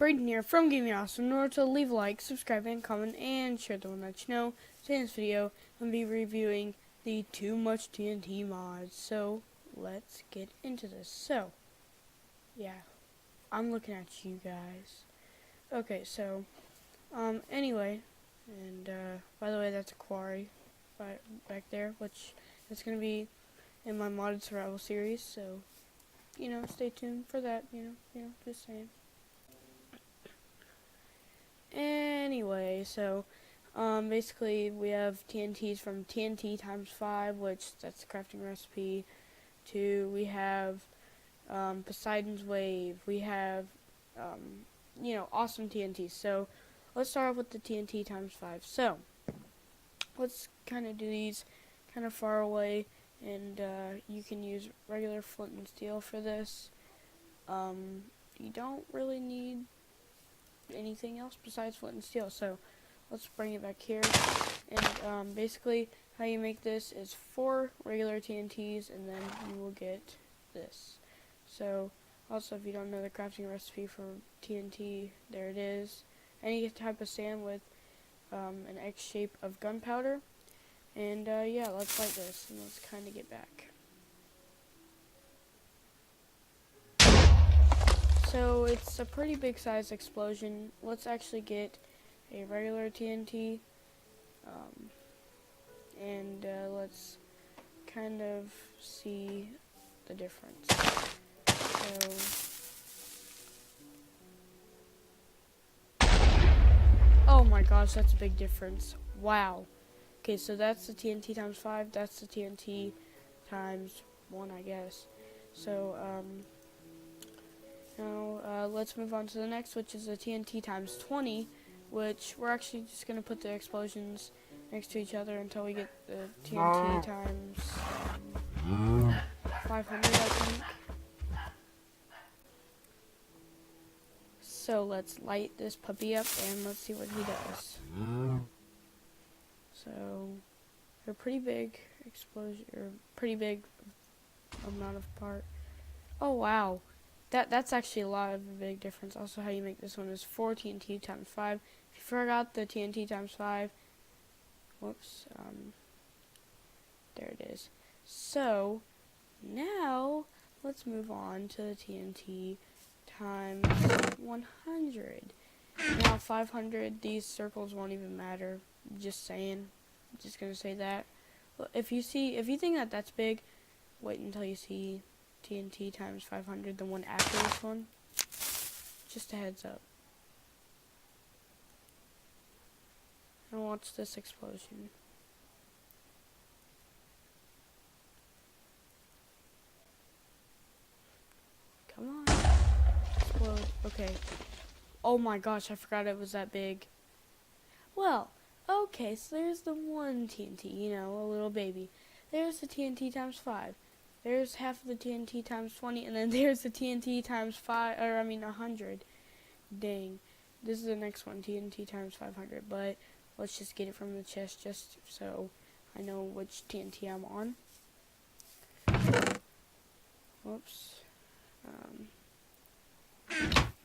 Braden here from Gaming Awesome. In order to leave a like, subscribe, and comment, and share the one that you know. Today in this video, I'm going to be reviewing the Toomuch TNT mods. So, let's get into this. So, yeah, I'm looking at you guys. Okay, so, anyway, and, by the way, that's a quarry back there, which is going to be in my modded survival series, so, you know, stay tuned for that, you know, just saying. Anyway, so basically we have TNTs from TNT times 5, which that's the crafting recipe, to we have Poseidon's Wave, we have you know, awesome TNTs. So let's start off with the TNT times 5. So let's kind of do these kind of far away, and you can use regular flint and steel for this. You don't really need anything else besides flint and steel, so let's bring it back here. And basically how you make this is 4 regular TNTs, and then you will get this. So also, if you don't know the crafting recipe for TNT, there it is. Any type of sand with an X shape of gunpowder. And yeah, let's light this and let's kind of get back. So it's a pretty big size explosion. Let's actually get a regular TNT, and let's kind of see the difference. So, oh my gosh, that's a big difference. Wow. Okay, so that's the TNT times 5, that's the TNT times 1, I guess. So, now, let's move on to the next, which is the TNT times 20, which we're actually just going to put the explosions next to each other until we get the TNT times 500, I think. So let's light this puppy up and let's see what he does. So, they're pretty big explosion, or pretty big amount of part. Oh wow. That's actually a lot of a big difference. Also, how you make this one is 4 TNT times 5. If you forgot the TNT times 5, whoops, there it is. So, now, let's move on to the TNT times 100. Now, 500, these circles won't even matter. Just saying. I'm just gonna say that. If you think that that's big, wait until you see TNT times 500, the one after this one. Just a heads up. And watch this explosion. Come on. Explode. Okay. Oh my gosh, I forgot it was that big. Well, okay, so there's the one TNT, you know, a little baby. There's the TNT times 5. There's half of the TNT times 20, and then there's the TNT times 100. Dang. This is the next one, TNT times 500, but let's just get it from the chest just so I know which TNT I'm on. Whoops.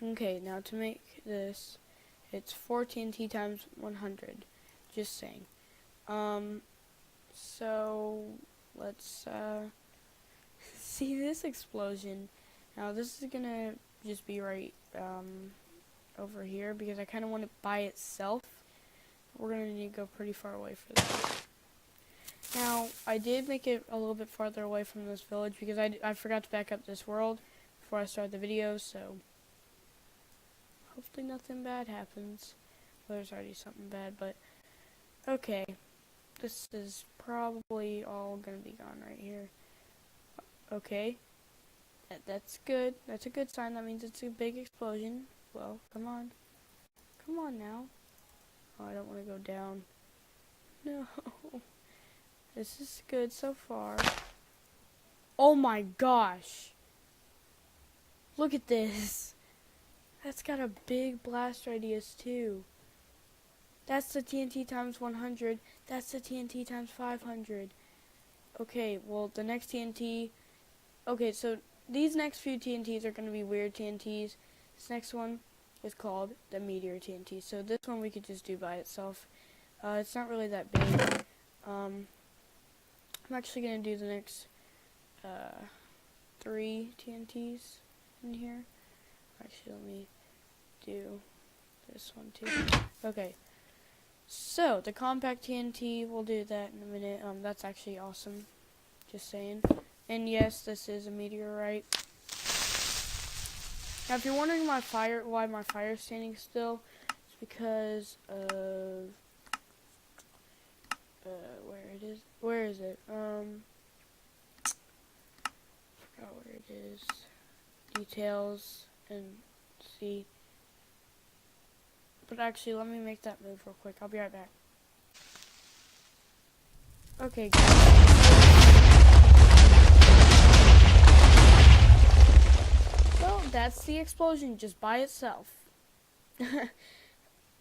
Okay, now to make this, it's 4 TNT times 100. Just saying. So, let's, see this explosion. Now this is gonna just be right over here because I kind of want it by itself. We're gonna need to go pretty far away for that. Now I did make it a little bit farther away from this village because I forgot to back up this world before I start the video, so hopefully nothing bad happens. Well, there's already something bad, but okay. This is probably all gonna be gone right here. Okay, that's good. That's a good sign. That means it's a big explosion. Well, come on. Come on now. Oh, I don't want to go down. No. This is good so far. Oh my gosh. Look at this. That's got a big blast radius too. That's the TNT times 100. That's the TNT times 500. Okay, well, the next TNT... Okay, so these next few TNTs are going to be weird TNTs. This next one, is called the meteor TNT. So this one we could just do by itself. It's not really that big. I'm actually going to do the next 3 TNTs in here. Actually, let me do this one too. Okay, so the compact TNT, we'll do that in a minute. That's actually awesome, just saying. And yes, this is a meteorite. Now, if you're wondering why my fire is standing still, it's because of where is it? Forgot where it is. Details and see. But actually, let me make that move real quick. I'll be right back. Okay, guys. Well, that's the explosion just by itself.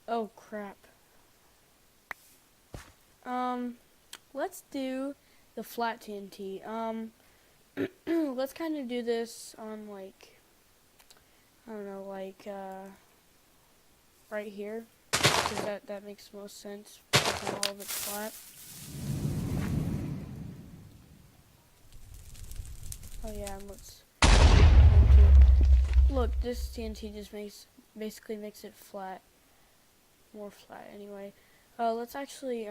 Oh crap. Let's do the flat TNT. Let's kind of do this on like, I don't know, like right here, because that makes the most sense, because all of it's flat. Oh yeah, and let's look, this TNT just basically makes it flat, more flat anyway. Let's actually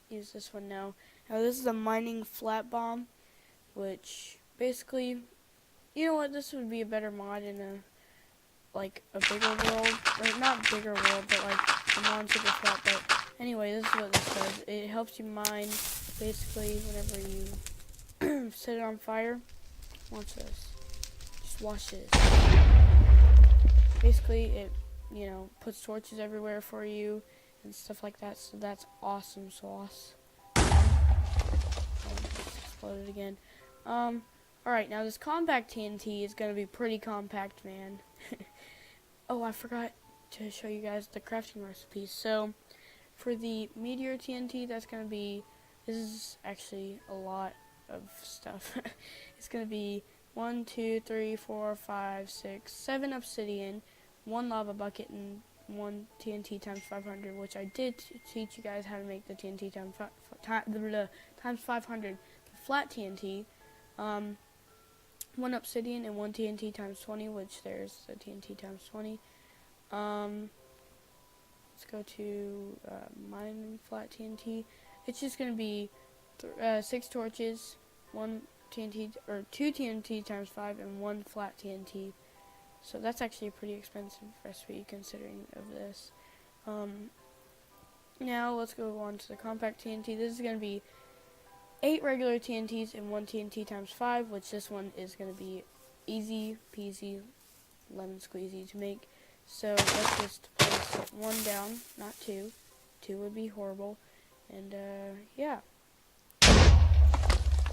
use this one now. Now this is a mining flat bomb, which basically, you know what, this would be a better mod in a bigger world, or not bigger world, but like a non-super flat. But anyway, this is what this does. It helps you mine, basically, whenever you set it on fire. Watch this. Just watch this. Basically, it, puts torches everywhere for you and stuff like that. So that's awesome sauce. Just exploded again. Alright, now this compact TNT is gonna be pretty compact, man. Oh, I forgot to show you guys the crafting recipes. So, for the meteor TNT, this is actually a lot of stuff. It's gonna be 1, 2, 3, 4, 5, 6, 7 obsidian, 1 lava bucket, and 1 TNT times 500, which I did teach you guys how to make the TNT times 500, the flat TNT. 1 obsidian and 1 TNT times 20, which there's the TNT times 20. Let's go to mine flat TNT. It's just going to be 6 torches, 1 TNT, or 2 TNT times 5, and 1 flat TNT. So that's actually a pretty expensive recipe considering of this. Now let's go on to the compact TNT. This is going to be 8 regular TNTs and 1 TNT times 5, which this one is going to be easy peasy lemon squeezy to make. So let's just place 1 down, not 2. 2 would be horrible. And yeah.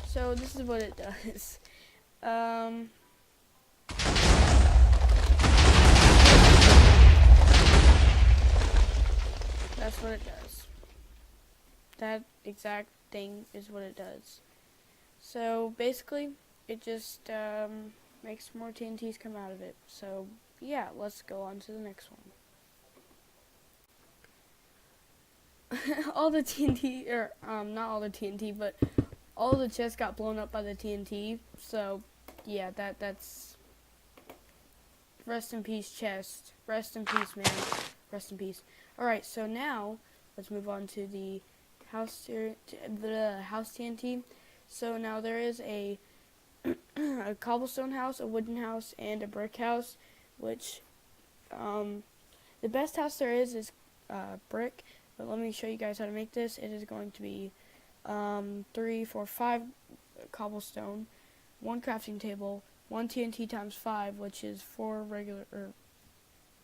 So this is what it does. That's what it does. That exact thing is what it does. So basically, it just makes more TNTs come out of it. So yeah, let's go on to the next one. All the TNT, or not all the TNT, but all the chests got blown up by the TNT. So yeah, that's rest in peace, chest. Rest in peace, man. Rest in peace. All right, so now let's move on to the house TNT. So now there is a cobblestone house, a wooden house, and a brick house, which the best house there is brick. But let me show you guys how to make this. It is going to be 3, 4, 5 cobblestone, 1 crafting table, 1 TNT times 5, which is 4 regular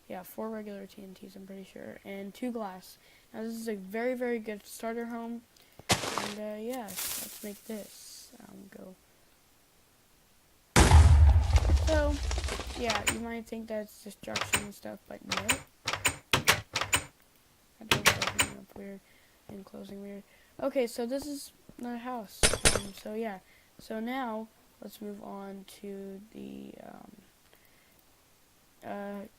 TNTs, I'm pretty sure, and 2 glass. Now this is a very, very good starter home, and yeah, let's make this go. So, yeah, you might think that's destruction and stuff, but no. That door's opening up weird and closing weird. Okay, so this is the house. So yeah, so now let's move on to the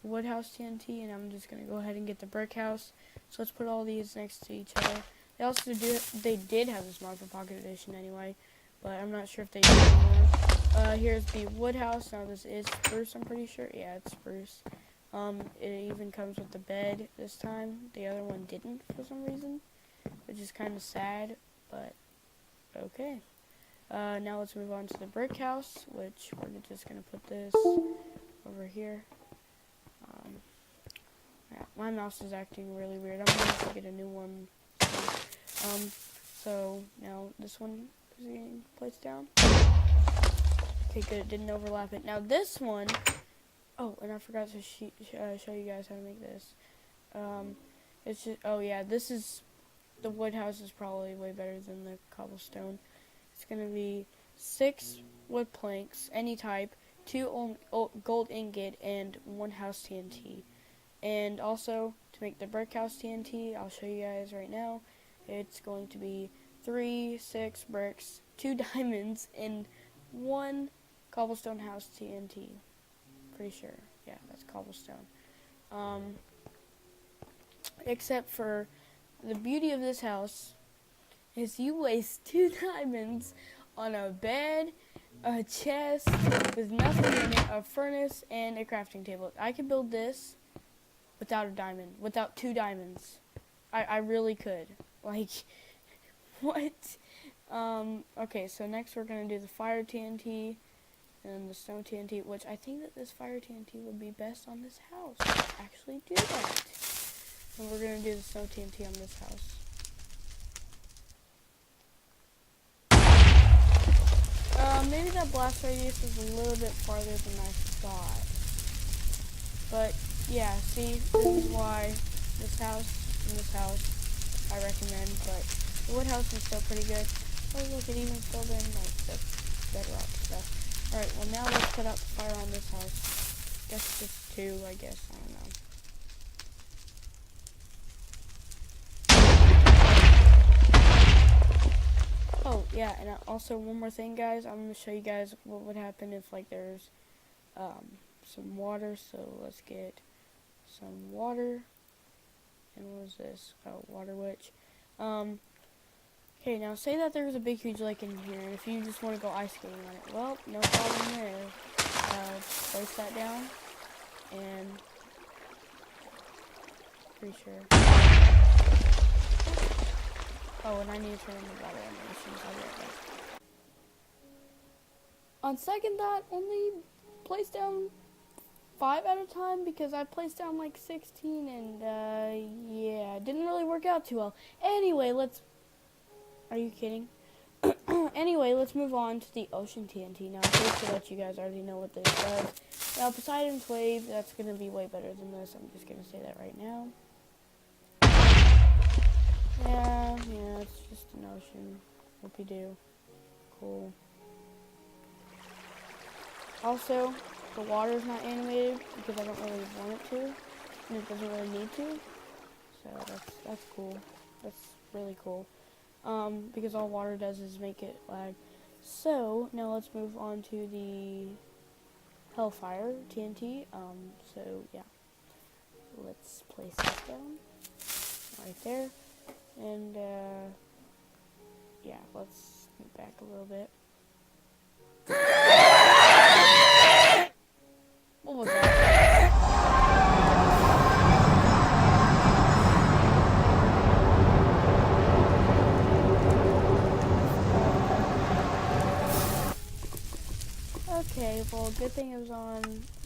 wood house TNT, and I'm just gonna go ahead and get the brick house. So let's put all these next to each other. They did have this mod for Pocket Edition anyway, but I'm not sure if they do anymore. Here's the wood house. Now this is spruce, I'm pretty sure. Yeah, it's spruce. It even comes with the bed this time. The other one didn't for some reason, which is kind of sad, but okay. Now let's move on to the brick house, which we're just gonna put this over here. Yeah, my mouse is acting really weird. I'm gonna have to get a new one. So now this one is getting placed down. Okay, good. It didn't overlap it. Now this one. Oh, and I forgot to show you guys how to make this. It's just. Oh yeah, this is. The wood house is probably way better than the cobblestone. It's gonna be 6 wood planks, any type, 2 gold ingot, and 1 house TNT. And also, to make the brick house TNT, I'll show you guys right now. It's going to be 3, 6 bricks, 2 diamonds, and 1 cobblestone house TNT. Pretty sure. Yeah, that's cobblestone. Except for the beauty of this house is you waste 2 diamonds on a bed, a chest with nothing in it, a furnace, and a crafting table. I could build this without a diamond, without 2 diamonds. I really could. Like, what? Okay, so next we're going to do the fire TNT and the stone TNT, which I think that this fire TNT would be best on this house. Let's actually do that. And we're going to do the stone TNT on this house. Maybe that blast radius is a little bit farther than I thought. But, yeah, see, this is why this house and this house I recommend, but the wood house is still pretty good. Oh, look, it even filled in, like, the bedrock stuff. Alright, well, now let's put out the fire on this house. Guess just 2, I guess, I don't know. Oh, yeah, and also one more thing, guys. I'm going to show you guys what would happen if, like, there's some water. So let's get some water. And what is this? Oh, water witch. Okay, now say that there's a big, huge lake in here, and if you just want to go ice skating on it, well, no problem there. Place that down, and pretty sure. Oh, and I need to turn on the water animations. I'll be right back. On second thought, only place down 5 at a time because I placed down like 16 and yeah, it didn't really work out too well. Anyway, are you kidding? Anyway, let's move on to the ocean TNT. Now, I'm pretty sure that you guys already know what this does. Now, Poseidon's Wave, that's going to be way better than this. I'm just going to say that right now. Yeah, it's just an ocean. Whoopie-doo. Cool. Also, the water is not animated because I don't really want it to, and it doesn't really need to. So that's cool. That's really cool. Because all water does is make it lag. So now let's move on to the Hellfire TNT. So yeah, let's place this down right there, and yeah, let's move back a little bit. What was that? Okay, well, good thing it was on.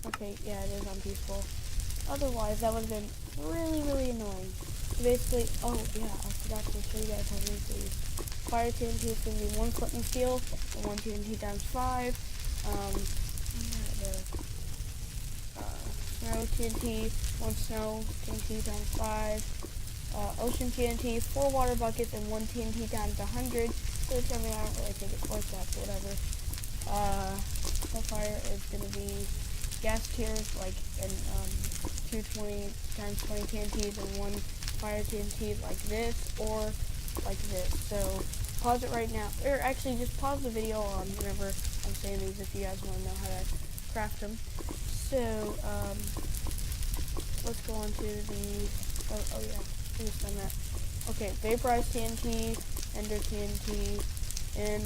Okay, yeah, it is on peaceful. Otherwise, that would have been really, really annoying. Basically, oh yeah, I forgot to show you guys how to make these. Fire TNT is going to be 1 clipping steel and 1 TNT times 5. Snow TNT, 1 snow TNT times 5. Ocean TNT, 4 water buckets and 1 TNT times 100. Which, I mean, I don't really think it's like that, but whatever. Hellfire is going to be gas tiers, like, and 220 times 20 TNTs and 1 fire TNT like this, or like this. So, pause it right now, or actually just pause the video on whenever I'm saying these if you guys want to know how to craft them. So, let's go on to the, oh yeah, I just done that. Okay, vaporized TNT, ender TNT, and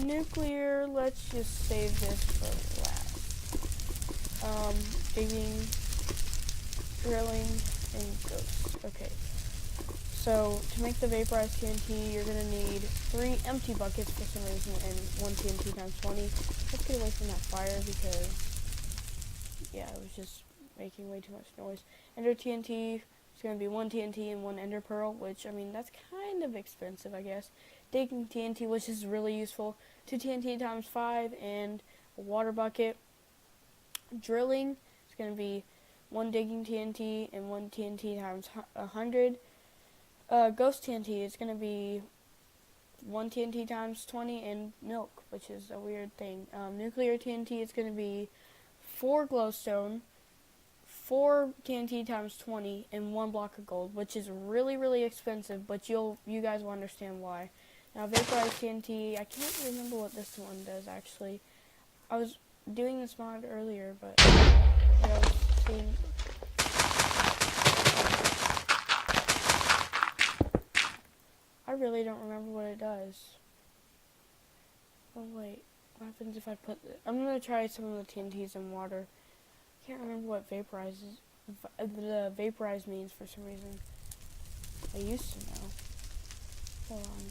nuclear, let's just save this for last. Digging, drilling, and ghosts. Okay. So, to make the vaporized TNT, you're going to need 3 empty buckets for some reason, and 1 TNT times 20. Let's get away from that fire because, yeah, it was just making way too much noise. Ender TNT is going to be 1 TNT and 1 Ender Pearl, which, I mean, that's kind of expensive, I guess. Digging TNT, which is really useful. 2 TNT times 5 and a water bucket. Drilling is going to be 1 digging TNT and 1 TNT times 100. Ghost TNT is going to be 1 TNT times 20 and milk, which is a weird thing. Nuclear TNT is going to be 4 glowstone, 4 TNT times 20, and 1 block of gold, which is really, really expensive, but you guys will understand why. Now, vaporized TNT, I can't remember what this one does, actually. I was doing this mod earlier, but I was seeing... I really don't remember what it does. Oh wait, what happens if I put I'm gonna try some of the TNTs in water. I can't remember what the vaporize means for some reason. I used to know. Hold on.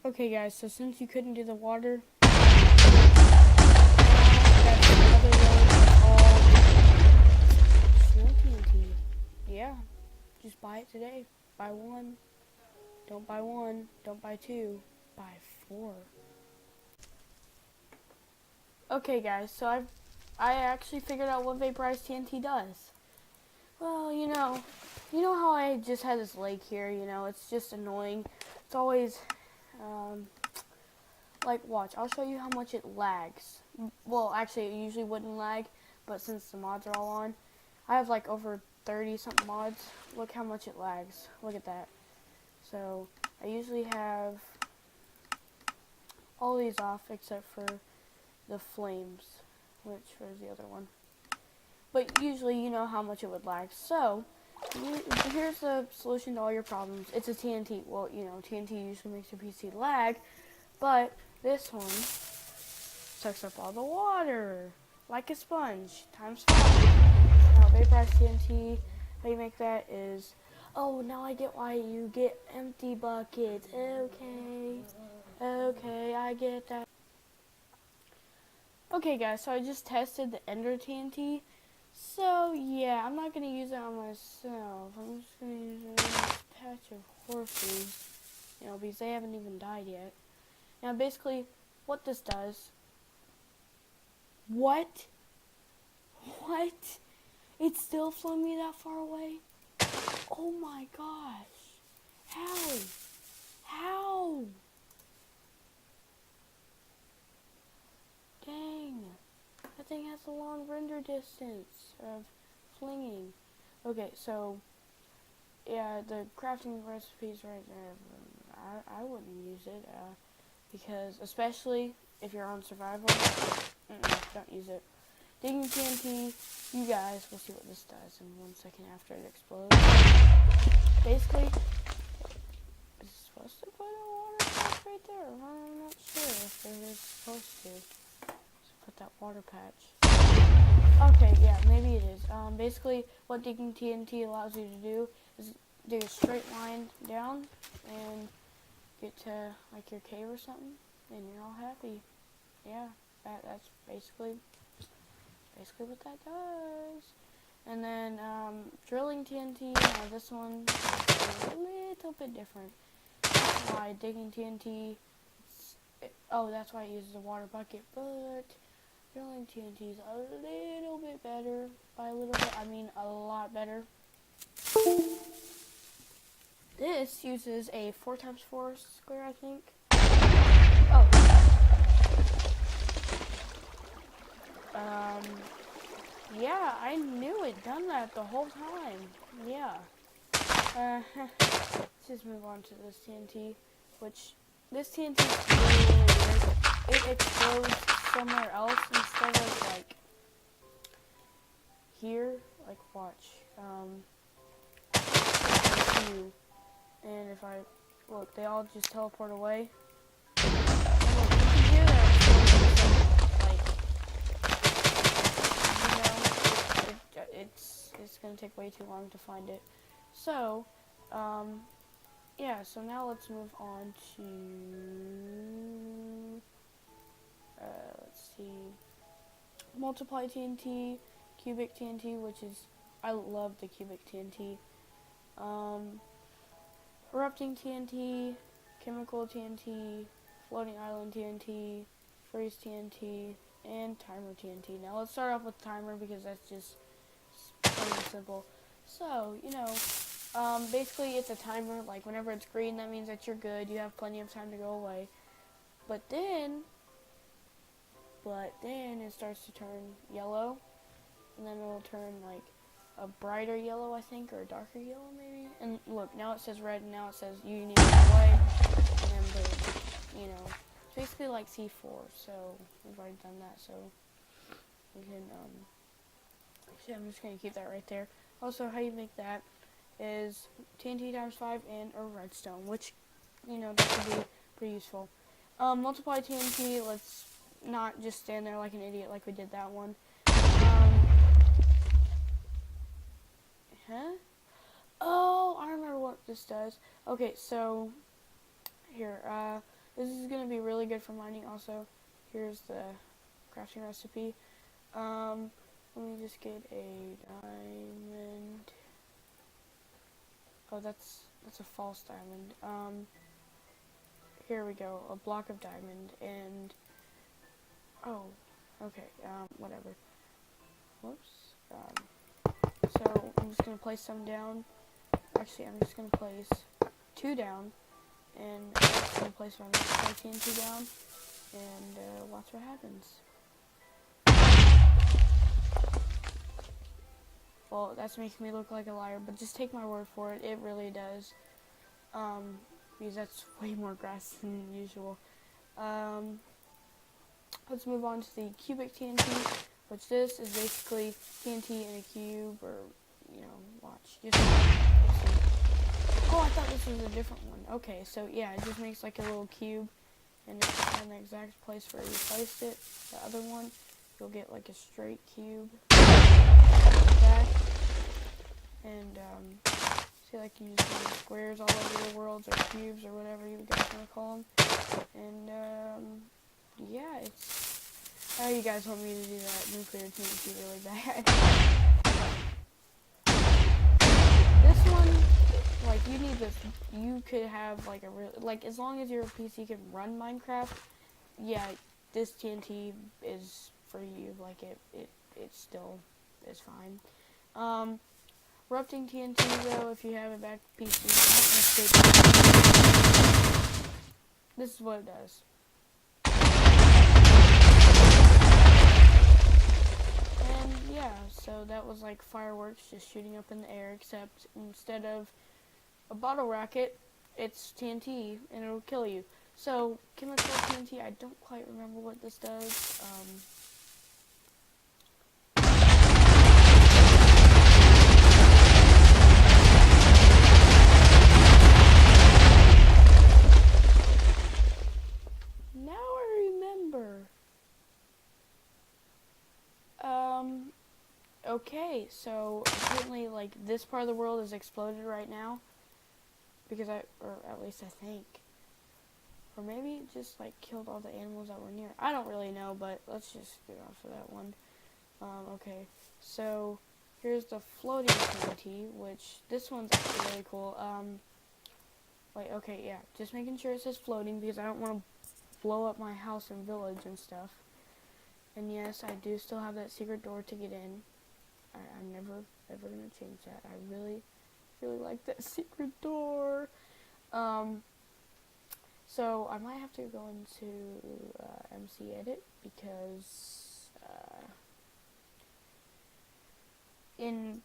Okay guys, so since you couldn't do the water, that's another way of all snow TNT. Yeah, just buy it today. Buy 1. Don't buy 1. Don't buy 2. Buy 4. Okay guys, so I actually figured out what vaporized TNT does. Well, you know how I just had this lake here, it's just annoying. It's always, like, watch, I'll show you how much it lags. Well, actually, it usually wouldn't lag, but since the mods are all on, I have like over 30-something mods. Look how much it lags. Look at that. So, I usually have all these off except for the flames, which was the other one. But usually you know how much it would lag. So, here's the solution to all your problems. It's a TNT. Well, TNT usually makes your PC lag, but this one sucks up all the water like a sponge times 5. Now, vaporized TNT, how you make that is, oh, now I get why you get empty buckets. Okay, I get that. Okay guys, so I just tested the Ender TNT. So yeah, I'm not going to use it on myself. I'm just going to use it on this patch of horses, because they haven't even died yet. Now basically, what this does... What? It's still flung me that far away? Oh my gosh. How? Dang. That thing has a long render distance of flinging. Okay, so, yeah, the crafting recipes right there, I wouldn't use it, because, especially if you're on survival, don't use it. Digging TNT, you guys will see what this does in 1 second after it explodes. Basically, is it supposed to put a water patch right there? I'm not sure if it is supposed to. Just put that water patch. Okay, yeah, maybe it is. Basically, what digging TNT allows you to do is dig a straight line down and get to, like, your cave or something, and you're all happy. Yeah, that's basically what that does. And then, drilling TNT, this one is a little bit different. That's why digging TNT, that's why it uses a water bucket, but drilling TNT is a little bit better. By a little bit, I mean a lot better. This uses a 4x4 square, I think. Yeah, I knew it done that the whole time. Yeah. Let's just move on to this TNT, which this TNT is really, really weird. It explodes somewhere else instead of like here. Like watch. And if I look, they all just teleport away. And look, you can hear that like, it's gonna take way too long to find it. So, yeah. So now let's move on to let's see, multiply TNT, cubic TNT, which is I love the cubic TNT. Erupting TNT, chemical TNT, floating island TNT, freeze TNT, and timer TNT. Now let's start off with timer because that's just plain and simple. So, basically it's a timer. Like whenever it's green, that means that you're good. You have plenty of time to go away. But then it starts to turn yellow, and then it'll turn like a brighter yellow, I think, or a darker yellow maybe. And look, now it says red, and now it says you need to go away, and then boom, it's basically like C4. So we've already done that, so we can actually I'm just gonna keep that right there. Also, how you make that is TNT times 5 and a redstone, which that could be pretty useful. Multiply TNT. Let's not just stand there like an idiot like we did that one. Oh, I remember what this does. Okay, so here, this is gonna be really good for mining. Also, here's the crafting recipe. Let me just get a diamond. Oh, that's a false diamond. Here we go, a block of diamond, and oh, okay, whatever. Whoops. So I'm just gonna place some down. Actually, I'm just gonna place 2 down, and I'm just gonna place my TNT down, and watch what happens. Well, that's making me look like a liar, but just take my word for it. It really does. Because that's way more grass than usual. Let's move on to the cubic TNT, which this is basically TNT in a cube, or watch. Oh, I thought this was a different one. Okay, so yeah, it just makes like a little cube, and if you find the exact place where you placed it, the other one, you'll get like a straight cube like that. And see, like you just have squares all over the worlds, or cubes, or whatever you guys want to call them. And yeah, it's how you guys want me to do that nuclear TNT really bad. This one, like, you need this. You could have like a real, like, as long as your PC can run Minecraft, yeah, this TNT is for you. Like it still is fine. Erupting TNT though, if you have a bad PC, this is what it does. And yeah, so that was like fireworks just shooting up in the air, except instead of a bottle rocket, it's TNT, and it'll kill you. So, chemical TNT, I don't quite remember what this does. Now I remember. Okay, so apparently, like, this part of the world is exploded right now. Because or at least I think. Or maybe it just, like, killed all the animals that were near. I don't really know, but let's just get off of that one. Okay, so here's the floating TNT, which this one's actually really cool. Wait, okay, yeah, just making sure it says floating because I don't want to blow up my house and village and stuff. And yes, I do still have that secret door to get in. I'm never ever gonna change that. I really like that secret door. So I might have to go into MC Edit because and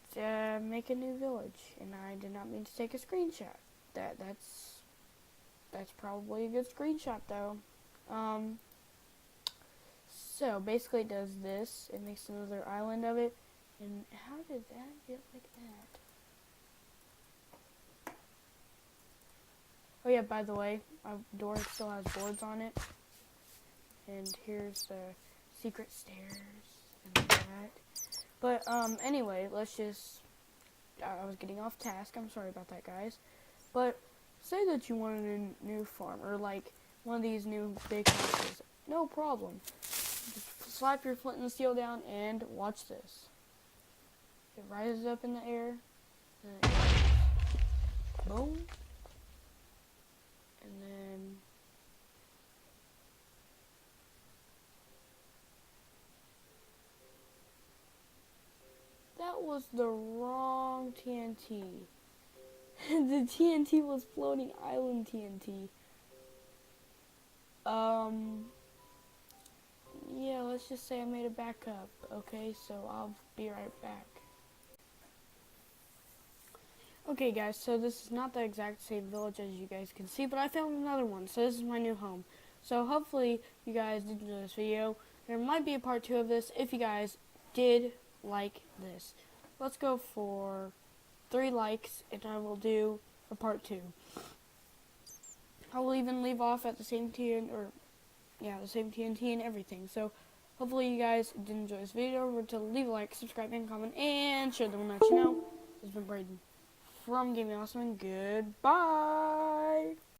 make a new village. And I did not mean to take a screenshot. That's probably a good screenshot though. So basically it does this. It makes another island of it. And how did that get like that? Oh yeah, by the way, my door still has boards on it. And here's the secret stairs and that. But anyway, let's just, I was getting off task. I'm sorry about that, guys. But say that you wanted a new farm or like one of these new big houses. No problem. Just slap your flint and steel down and watch this. It rises up in the air. And it goes boom. And then that was the wrong TNT. The TNT was floating island TNT. Yeah, let's just say I made a backup. Okay, so I'll be right back. Okay guys, so this is not the exact same village as you guys can see, but I found another one, so this is my new home. So hopefully you guys did enjoy this video. There might be a part 2 of this if you guys did like this. Let's go for 3 likes and I will do a part 2. I will even leave off at the same the same TNT and everything. So hopefully you guys did enjoy this video. Remember to leave a like, subscribe, and comment, and share them let you know. This has been Braden from Gaming Awesome, and goodbye.